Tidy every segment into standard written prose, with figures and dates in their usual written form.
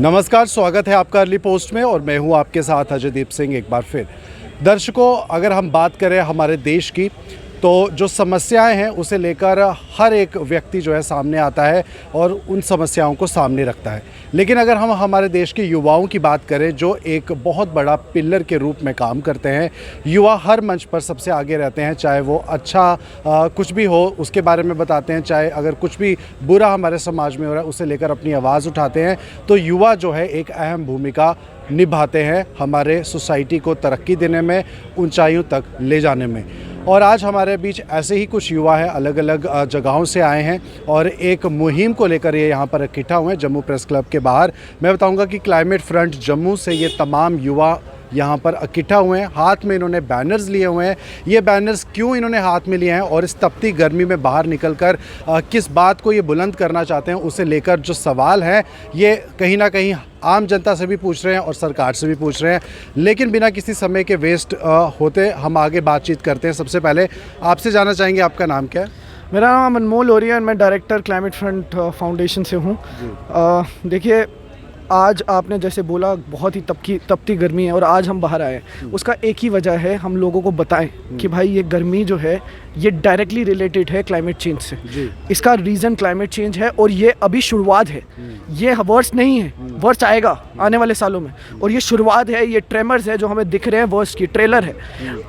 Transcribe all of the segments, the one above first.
नमस्कार, स्वागत है आपका अर्ली पोस्ट में और मैं हूं आपके साथ अजयदीप सिंह। एक बार फिर दर्शकों, अगर हम बात करें हमारे देश की तो जो समस्याएं हैं उसे लेकर हर एक व्यक्ति जो है सामने आता है और उन समस्याओं को सामने रखता है। लेकिन अगर हम हमारे देश के युवाओं की बात करें जो एक बहुत बड़ा पिलर के रूप में काम करते हैं, युवा हर मंच पर सबसे आगे रहते हैं। चाहे वो अच्छा कुछ भी हो उसके बारे में बताते हैं, चाहे अगर कुछ भी बुरा हमारे समाज में हो रहा है उसे लेकर अपनी आवाज़ उठाते हैं। तो युवा जो है एक अहम भूमिका निभाते हैं हमारे सोसाइटी को तरक्की देने में, ऊंचाइयों तक ले जाने में। और आज हमारे बीच ऐसे ही कुछ युवा हैं, अलग अलग जगहों से आए हैं और एक मुहिम को लेकर ये यहाँ पर इकट्ठा हुए हैं जम्मू प्रेस क्लब के बाहर। मैं बताऊंगा कि क्लाइमेट फ्रंट जम्मू से ये तमाम युवा यहाँ पर इकट्ठा हुए हैं। हाथ में इन्होंने बैनर्स लिए हुए हैं। ये बैनर्स क्यों इन्होंने हाथ में लिए हैं और इस तपती गर्मी में बाहर निकलकर किस बात को ये बुलंद करना चाहते हैं, उसे लेकर जो सवाल हैं ये कहीं ना कहीं आम जनता से भी पूछ रहे हैं और सरकार से भी पूछ रहे हैं। लेकिन बिना किसी समय के वेस्ट होते हम आगे बातचीत करते हैं। सबसे पहले आपसे जानना चाहेंगे, आपका नाम क्या है? मेरा नाम अनमोल लोरिया है, मैं डायरेक्टर क्लाइमेट फ्रंट फाउंडेशन से हूँ। देखिए, आज आपने जैसे बोला बहुत ही तपती गर्मी है और आज हम बाहर आए, उसका एक ही वजह है, हम लोगों को बताएं कि भाई ये गर्मी जो है ये डायरेक्टली रिलेटेड है क्लाइमेट चेंज से। इसका रीज़न क्लाइमेट चेंज है और ये अभी शुरुआत है, ये वर्स्ट नहीं है, वर्स्ट आएगा आने वाले सालों में। और ये शुरुआत है, ये ट्रेमर्स है जो हमें दिख रहे हैं, वर्स्ट की ट्रेलर है।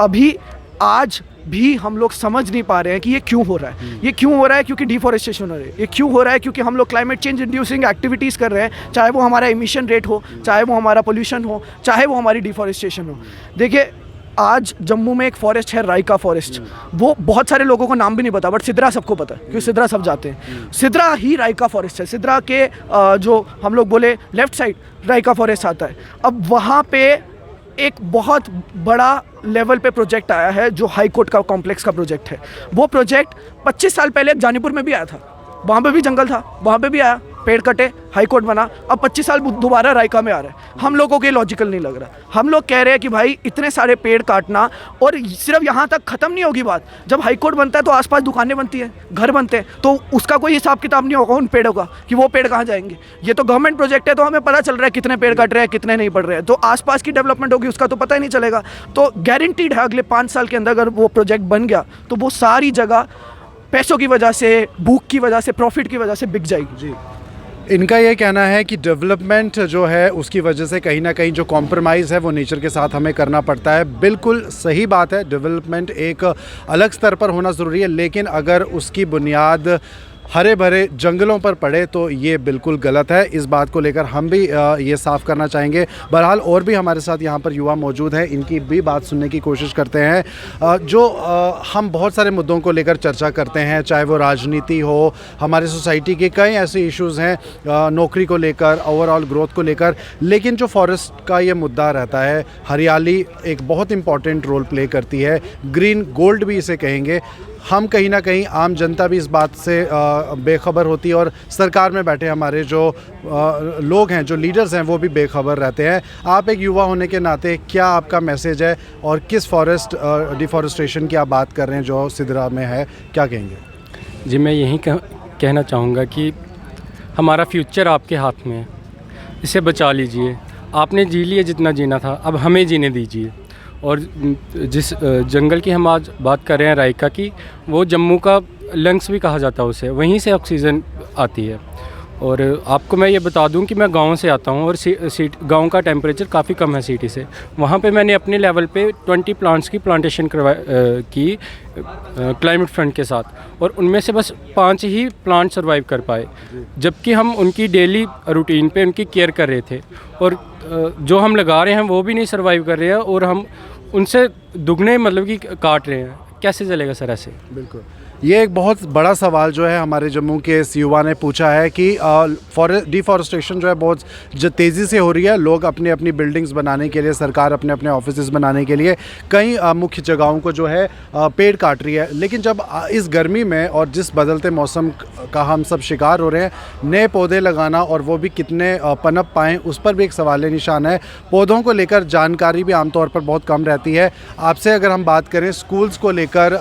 अभी आज भी हम लोग समझ नहीं पा रहे हैं कि ये क्यों हो रहा है। ये क्यों हो रहा है? क्योंकि डिफॉरेस्टेशन हो रही है। ये क्यों हो रहा है? क्योंकि हम लोग क्लाइमेट चेंज इंड्यूसिंग एक्टिविटीज़ कर रहे हैं, चाहे वो हमारा एमिशन रेट हो, चाहे वो हमारा पोल्यूशन हो, चाहे वो हमारी डिफॉरेस्टेशन हो। देखिए, आज जम्मू में एक फॉरेस्ट है, राइका फॉरेस्ट। वो बहुत सारे लोगों को नाम भी नहीं पता, बट सिद्रा सबको पता है क्योंकि सिद्रा सब जाते हैं। सिद्रा ही राइका फॉरेस्ट है। सिद्रा के जो हम लोग बोले लेफ्ट साइड राइका फॉरेस्ट आता है। अब वहाँ पे एक बहुत बड़ा लेवल पे प्रोजेक्ट आया है जो हाई कोर्ट का कॉम्प्लेक्स का प्रोजेक्ट है। वो प्रोजेक्ट 25 साल पहले जानीपुर में भी आया था, वहाँ पे भी जंगल था, वहाँ पे भी आया, पेड़ कटे, हाई कोर्ट बना। अब 25 साल दोबारा राइका में आ रहा है। हम लोगों को ये लॉजिकल नहीं लग रहा। हम लोग कह रहे हैं कि भाई इतने सारे पेड़ काटना, और सिर्फ यहाँ तक ख़त्म नहीं होगी बात। जब हाई कोर्ट बनता है तो आसपास दुकानें बनती हैं, घर बनते हैं, तो उसका कोई हिसाब किताब नहीं होगा उन पेड़ों का कि वो पेड़ कहाँ जाएंगे। ये तो गवर्नमेंट प्रोजेक्ट है, तो हमें पता चल रहा है कितने पेड़ कट रहे हैं, कितने नहीं पड़ रहे हैं। तो आसपास की डेवलपमेंट होगी उसका तो पता ही नहीं चलेगा। तो गारंटीड है अगले 5 साल के अंदर अगर वो प्रोजेक्ट बन गया तो वो सारी जगह पैसों की वजह से, भूख की वजह से, प्रॉफिट की वजह से बिक जाएगी। जी, इनका ये कहना है कि डेवलपमेंट जो है उसकी वजह से कहीं ना कहीं जो कॉम्प्रोमाइज़ है वो नेचर के साथ हमें करना पड़ता है। बिल्कुल सही बात है, डेवलपमेंट एक अलग स्तर पर होना ज़रूरी है, लेकिन अगर उसकी बुनियाद हरे भरे जंगलों पर पड़े तो ये बिल्कुल गलत है। इस बात को लेकर हम भी ये साफ़ करना चाहेंगे। बहरहाल और भी हमारे साथ यहाँ पर युवा मौजूद हैं, इनकी भी बात सुनने की कोशिश करते हैं। जो हम बहुत सारे मुद्दों को लेकर चर्चा करते हैं, चाहे वो राजनीति हो, हमारे सोसाइटी के कई ऐसे इश्यूज़ हैं, नौकरी को लेकर, ओवरऑल ग्रोथ को लेकर, लेकिन जो फॉरेस्ट का ये मुद्दा रहता है, हरियाली एक बहुत इम्पॉर्टेंट रोल प्ले करती है, ग्रीन गोल्ड भी इसे कहेंगे। हम कहीं ना कहीं आम जनता भी इस बात से बेखबर होती है और सरकार में बैठे हमारे जो लोग हैं, जो लीडर्स हैं, वो भी बेखबर रहते हैं। आप एक युवा होने के नाते क्या आपका मैसेज है और किस फॉरेस्ट डिफॉरेस्टेशन की आप बात कर रहे हैं जो सिद्रा में है, क्या कहेंगे? जी, मैं यही कहना चाहूँगा कि हमारा फ्यूचर आपके हाथ में है, इसे बचा लीजिए। आपने जी लिया जितना जीना था, अब हमें जीने दीजिए। और जिस जंगल की हम आज बात कर रहे हैं, राइका की, वो जम्मू का लंग्स भी कहा जाता है उसे, वहीं से ऑक्सीजन आती है। और आपको मैं ये बता दूं कि मैं गांव से आता हूं और गांव का टेम्परेचर काफ़ी कम है सिटी से। वहां पे मैंने अपने लेवल पे 20 प्लांट्स की प्लांटेशन की क्लाइमेट फ्रंट के साथ, और उनमें से बस 5 ही प्लांट सर्वाइव कर पाए, जबकि हम उनकी डेली रूटीन पे उनकी केयर कर रहे थे। और जो हम लगा रहे हैं वो भी नहीं सर्वाइव कर रहे हैं और हम उनसे दुगने मतलब कि काट रहे हैं। कैसे चलेगा सर ऐसे? बिल्कुल, ये एक बहुत बड़ा सवाल जो है हमारे जम्मू के इस युवा ने पूछा है कि डिफॉरेस्टेशन जो है बहुत तेज़ी से हो रही है। लोग अपनी अपनी बिल्डिंग्स बनाने के लिए, सरकार अपने अपने ऑफिसेज बनाने के लिए कई मुख्य जगहों को जो है पेड़ काट रही है। लेकिन जब इस गर्मी में और जिस बदलते मौसम का हम सब शिकार हो रहे हैं, नए पौधे लगाना और वो भी कितने पनप पाएँ, उस पर भी एक सवाल निशान है। पौधों को लेकर जानकारी भी आमतौर पर बहुत कम रहती है। आपसे अगर हम बात करें स्कूल्स को लेकर,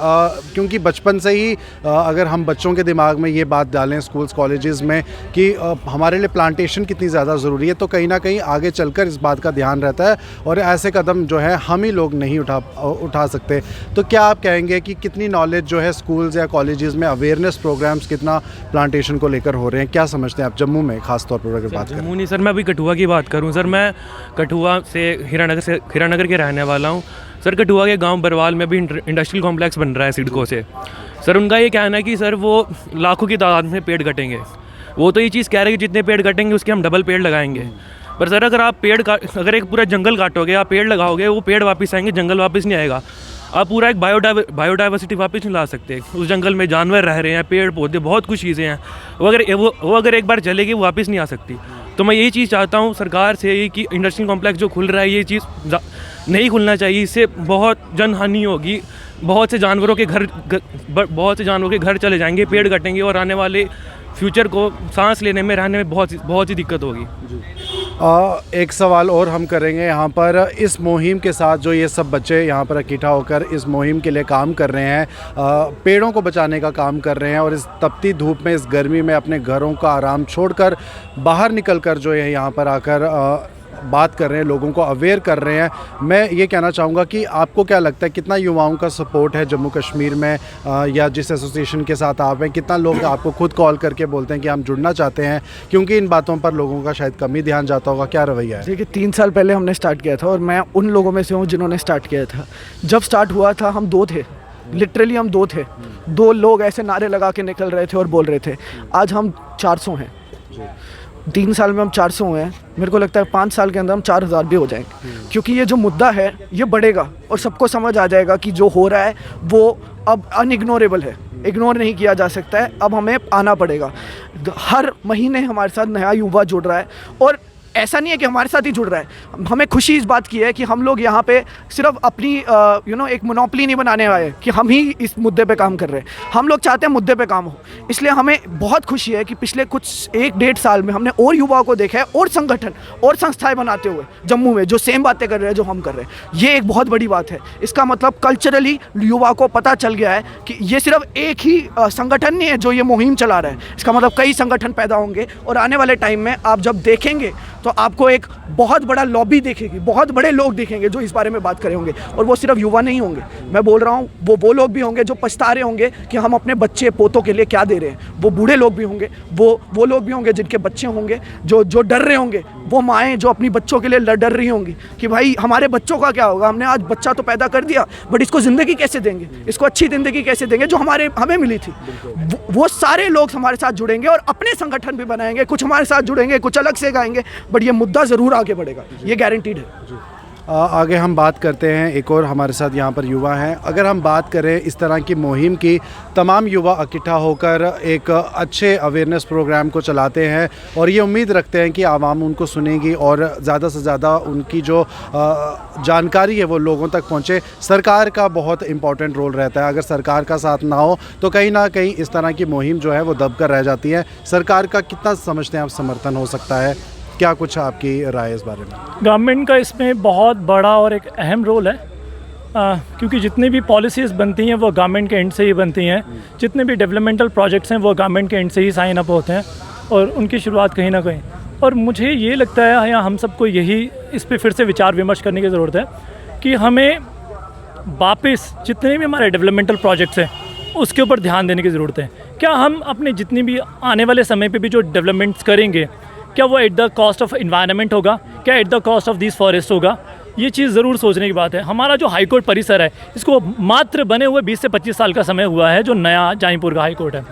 क्योंकि बचपन से ही कि अगर हम बच्चों के दिमाग में ये बात डालें स्कूल्स कॉलेजेस में कि हमारे लिए प्लांटेशन कितनी ज़्यादा ज़रूरी है, तो कहीं ना कहीं आगे चलकर इस बात का ध्यान रहता है और ऐसे कदम जो है हम ही लोग नहीं उठा सकते। तो क्या आप कहेंगे कि कितनी नॉलेज जो है स्कूल्स या कॉलेजेस में अवेयरनेस प्रोग्राम्स कितना प्लांटेशन को लेकर हो रहे हैं, क्या समझते हैं आप जम्मू में खास तौर पर अगर बात करें? जम्मू नहीं सर, मैं अभी कठुआ की बात करूं सर, मैं कठुआ से हीरानगर के रहने वाला हूं सर। कठुआ के गांव बरवाल में भी इंडस्ट्रियल कॉम्प्लेक्स बन रहा है सिडको से सर। उनका ये कहना है कि सर वो लाखों की तादाद में पेड़ कटेंगे। वो तो ये चीज़ कह रहे हैं कि जितने पेड़ कटेंगे उसके हम डबल पेड़ लगाएंगे। पर सर अगर आप अगर एक पूरा जंगल काटोगे, आप पेड़ लगाओगे, वो पेड़ वापस आएंगे, जंगल वापस नहीं आएगा। आप पूरा एक बायोडाइवर्सिटी वापस नहीं ला सकते। उस जंगल में जानवर रह रहे हैं, पेड़ पौधे, बहुत कुछ चीज़ें हैं, वो अगर एक बार चलेगी वो वापस नहीं आ सकती। तो मैं यही चीज़ चाहता हूँ सरकार से कि इंडस्ट्रियल कॉम्प्लेक्स जो खुल रहा है ये चीज़ नहीं खुलना चाहिए। इससे बहुत जनहानि होगी, बहुत से जानवरों के घर चले जाएंगे, पेड़ कटेंगे और आने वाले फ्यूचर को सांस लेने में, रहने में बहुत ही दिक्कत होगी। एक सवाल और हम करेंगे यहाँ पर, इस मुहिम के साथ जो ये सब बच्चे यहाँ पर इकट्ठा होकर इस मुहिम के लिए काम कर रहे हैं, पेड़ों को बचाने का काम कर रहे हैं और इस तपती धूप में, इस गर्मी में अपने घरों का आराम छोड़कर बाहर निकलकर जो है यहाँ पर आकर बात कर रहे हैं, लोगों को अवेयर कर रहे हैं। मैं ये कहना चाहूँगा कि आपको क्या लगता है कितना युवाओं का सपोर्ट है जम्मू कश्मीर में, या जिस एसोसिएशन के साथ आप हैं, कितना लोग आपको खुद कॉल करके बोलते हैं कि हम जुड़ना चाहते हैं? क्योंकि इन बातों पर लोगों का शायद कम ही ध्यान जाता होगा, क्या रवैया है? देखिए 3 साल पहले हमने स्टार्ट किया था और मैं उन लोगों में से हूँ जिन्होंने स्टार्ट किया था। जब स्टार्ट हुआ था हम 2 थे, लिटरली हम 2 थे। 2 लोग ऐसे नारे लगा के निकल रहे थे और बोल रहे थे। आज हम 400 हैं। 3 साल में हम 400 हुए हैं। मेरे को लगता है 5 साल के अंदर हम 4000 भी हो जाएंगे, क्योंकि ये जो मुद्दा है ये बढ़ेगा और सबको समझ आ जाएगा कि जो हो रहा है वो अब अनइग्नोरेबल है, इग्नोर नहीं किया जा सकता है। अब हमें आना पड़ेगा। हर महीने हमारे साथ नया युवा जुड़ रहा है और ऐसा नहीं है कि हमारे साथ ही जुड़ रहा है। हमें खुशी इस बात की है कि हम लोग यहाँ पे सिर्फ अपनी एक मोनोपोली नहीं बनाने आए कि हम ही इस मुद्दे पे काम कर रहे हैं। हम लोग चाहते हैं मुद्दे पे काम हो। इसलिए हमें बहुत खुशी है कि पिछले कुछ 1-1.5 साल में हमने और युवाओं को देखा है और संगठन और संस्थाएं बनाते हुए जम्मू में जो सेम बातें कर रहे हैं जो हम कर रहे हैं। ये एक बहुत बड़ी बात है। इसका मतलब कल्चरली युवा को पता चल गया है कि ये सिर्फ एक ही संगठन नहीं है जो ये मुहिम चला रहा है। इसका मतलब कई संगठन पैदा होंगे और आने वाले टाइम में आप जब देखेंगे तो आपको एक बहुत बड़ा लॉबी दिखेगी, बहुत बड़े लोग दिखेंगे जो इस बारे में बात करे होंगे। और वो सिर्फ युवा नहीं होंगे, मैं बोल रहा हूँ वो लोग भी होंगे जो पछता रहे होंगे कि हम अपने बच्चे पोतों के लिए क्या दे रहे हैं। वो बूढ़े लोग भी होंगे, वो लोग भी होंगे जिनके बच्चे होंगे जो डर रहे होंगे। वो माएँ जो अपनी बच्चों के लिए डर रही होंगी कि भाई हमारे बच्चों का क्या होगा। हमने आज बच्चा तो पैदा कर दिया बट इसको ज़िंदगी कैसे देंगे, इसको अच्छी ज़िंदगी कैसे देंगे जो हमें मिली थी। वो सारे लोग हमारे साथ जुड़ेंगे और अपने संगठन भी बनाएंगे। कुछ हमारे साथ जुड़ेंगे, कुछ अलग से गाएंगे, बट ये मुद्दा ज़रूर आगे बढ़ेगा, ये गारंटीड है। आगे हम बात करते हैं, एक और हमारे साथ यहाँ पर युवा हैं। अगर हम बात करें इस तरह की मुहिम की, तमाम युवा इकट्ठा होकर एक अच्छे अवेयरनेस प्रोग्राम को चलाते हैं और ये उम्मीद रखते हैं कि आवाम उनको सुनेगी और ज़्यादा से ज़्यादा उनकी जो जानकारी है वो लोगों तक पहुँचे। सरकार का बहुत इम्पॉर्टेंट रोल रहता है। अगर सरकार का साथ ना हो तो कहीं ना कहीं इस तरह की मुहिम जो है वो दब कर रह जाती है। सरकार का कितना समझते हैं आप समर्थन हो सकता है? क्या कुछ आपकी राय इस बारे में? गवर्नमेंट का इसमें बहुत बड़ा और एक अहम रोल है, क्योंकि जितनी भी पॉलिसीज़ बनती हैं वो गवर्नमेंट के एंड से ही बनती हैं। जितने भी डेवलपमेंटल प्रोजेक्ट्स हैं वो गवर्नमेंट के एंड से ही साइन अप होते हैं और उनकी शुरुआत कहीं ना कहीं। और मुझे ये लगता है या हम सबको यही इस पे फिर से विचार विमर्श करने की ज़रूरत है कि हमें वापस जितने भी हमारे डेवलपमेंटल प्रोजेक्ट्स हैं उसके ऊपर ध्यान देने की ज़रूरत है। क्या हम अपने जितनी भी आने वाले समय पे भी जो डेवलपमेंट्स करेंगे क्या वो at the cost of environment होगा, क्या at the cost of this forest होगा? ये चीज़ ज़रूर सोचने की बात है। हमारा जो हाई कोर्ट परिसर है इसको मात्र बने हुए 20 से 25 साल का समय हुआ है, जो नया जाईपुर का हाई कोर्ट है।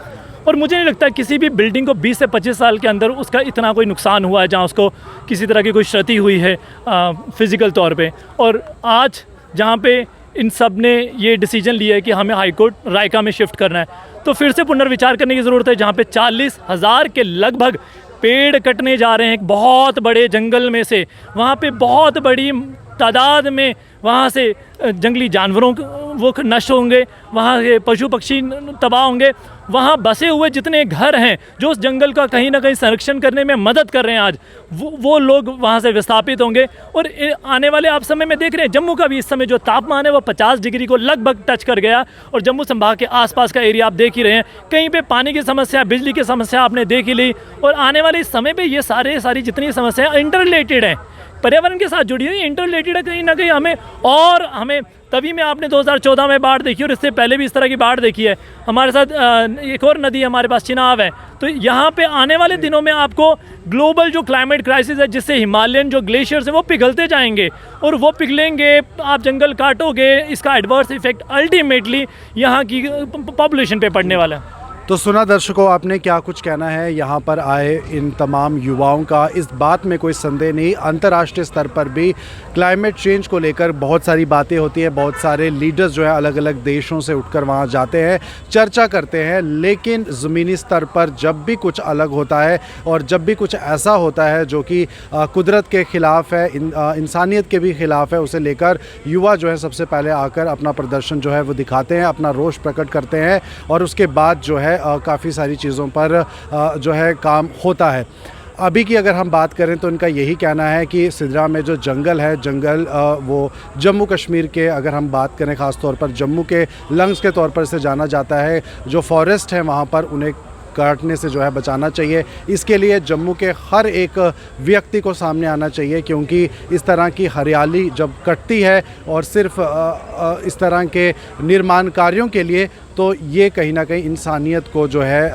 और मुझे नहीं लगता किसी भी बिल्डिंग को 20 से 25 साल के अंदर उसका इतना कोई नुकसान हुआ है जहाँ उसको किसी तरह की कोई क्षति हुई है फिज़िकल तौर पे। और आज जहाँ पे इन सब ने ये डिसीजन लिया है कि हमें हाई कोर्ट रायका में शिफ्ट करना है, तो फिर से पुनर्विचार करने की ज़रूरत है। जहाँ पे 40,000 के लगभग पेड़ कटने जा रहे हैं एक बहुत बड़े जंगल में से, वहाँ पे बहुत बड़ी तादाद में वहाँ से जंगली जानवरों वो नष्ट होंगे, वहाँ के पशु पक्षी तबाह होंगे, वहाँ बसे हुए जितने घर हैं जो उस जंगल का कहीं ना कहीं संरक्षण करने में मदद कर रहे हैं आज, वो लोग वहाँ से विस्थापित होंगे। और आने वाले आप समय में देख रहे हैं जम्मू का भी इस समय जो तापमान है वो 50 डिग्री को लगभग टच कर गया। और जम्मू संभाग के आसपास का एरिया आप देख ही रहे हैं, कहीं पे पानी की समस्या, बिजली की समस्या आपने देख ही ली। और आने वाले इस समय पे ये सारी जितनी समस्याएं इंटर रिलेटेड हैं, पर्यावरण के साथ जुड़ी हुई, इंटर रिलेटेड है कहीं ना कहीं हमें तभी में आपने 2014 में बाढ़ देखी और इससे पहले भी इस तरह की बाढ़ देखी है। हमारे साथ एक और नदी हमारे पास चिनाब है। तो यहाँ पे आने वाले दिनों में आपको ग्लोबल जो क्लाइमेट क्राइसिस है, जिससे हिमालयन जो ग्लेशियर्स हैं वो पिघलते जाएंगे और वो पिघलेंगे, आप जंगल काटोगे, इसका एडवर्स इफेक्ट अल्टीमेटली यहाँ की पॉपुलेशन पे पड़ने वाला है। तो सुना दर्शकों, आपने क्या कुछ कहना है यहाँ पर आए इन तमाम युवाओं का। इस बात में कोई संदेह नहीं, अंतर्राष्ट्रीय स्तर पर भी क्लाइमेट चेंज को लेकर बहुत सारी बातें होती हैं, बहुत सारे लीडर्स जो है अलग अलग देशों से उठकर वहाँ जाते हैं, चर्चा करते हैं। लेकिन ज़मीनी स्तर पर जब भी कुछ अलग होता है और जब भी कुछ ऐसा होता है जो कि कुदरत के ख़िलाफ़ है, इंसानियत के भी ख़िलाफ़ है, उसे लेकर युवा जो है सबसे पहले आकर अपना प्रदर्शन जो है वो दिखाते हैं, अपना रोष प्रकट करते हैं और उसके बाद जो है काफ़ी सारी चीज़ों पर जो है काम होता है। अभी की अगर हम बात करें तो इनका यही कहना है कि सिदरा में जो जंगल है, वो जम्मू कश्मीर के, अगर हम बात करें ख़ास तौर पर जम्मू के लंग्स के तौर पर इसे जाना जाता है, जो फॉरेस्ट है वहाँ पर उन्हें काटने से जो है बचाना चाहिए। इसके लिए जम्मू के हर एक व्यक्ति को सामने आना चाहिए, क्योंकि इस तरह की हरियाली जब कटती है और सिर्फ इस तरह के निर्माण कार्यों के लिए, तो ये कहीं ना कहीं इंसानियत को जो है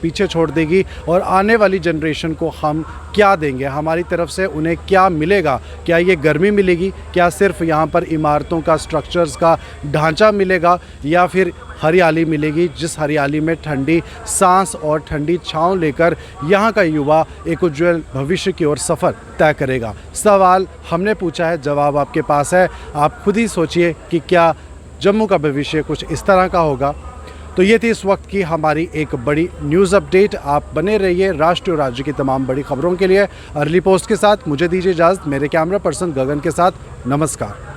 पीछे छोड़ देगी। और आने वाली जनरेशन को हम क्या देंगे, हमारी तरफ से उन्हें क्या मिलेगा? क्या ये गर्मी मिलेगी? क्या सिर्फ यहाँ पर इमारतों का, स्ट्रक्चर्स का ढांचा मिलेगा, या फिर हरियाली मिलेगी, जिस हरियाली में ठंडी सांस और ठंडी छांव लेकर यहाँ का युवा एक उज्जवल भविष्य की ओर सफ़र तय करेगा? सवाल हमने पूछा है, जवाब आपके पास है। आप खुद ही सोचिए कि क्या जम्मू का भविष्य कुछ इस तरह का होगा। तो ये थी इस वक्त की हमारी एक बड़ी न्यूज़ अपडेट। आप बने रहिए राष्ट्र और राज्य की तमाम बड़ी खबरों के लिए अर्ली पोस्ट के साथ। मुझे दीजिए इजाज़त, मेरे कैमरा पर्सन गगन के साथ। नमस्कार।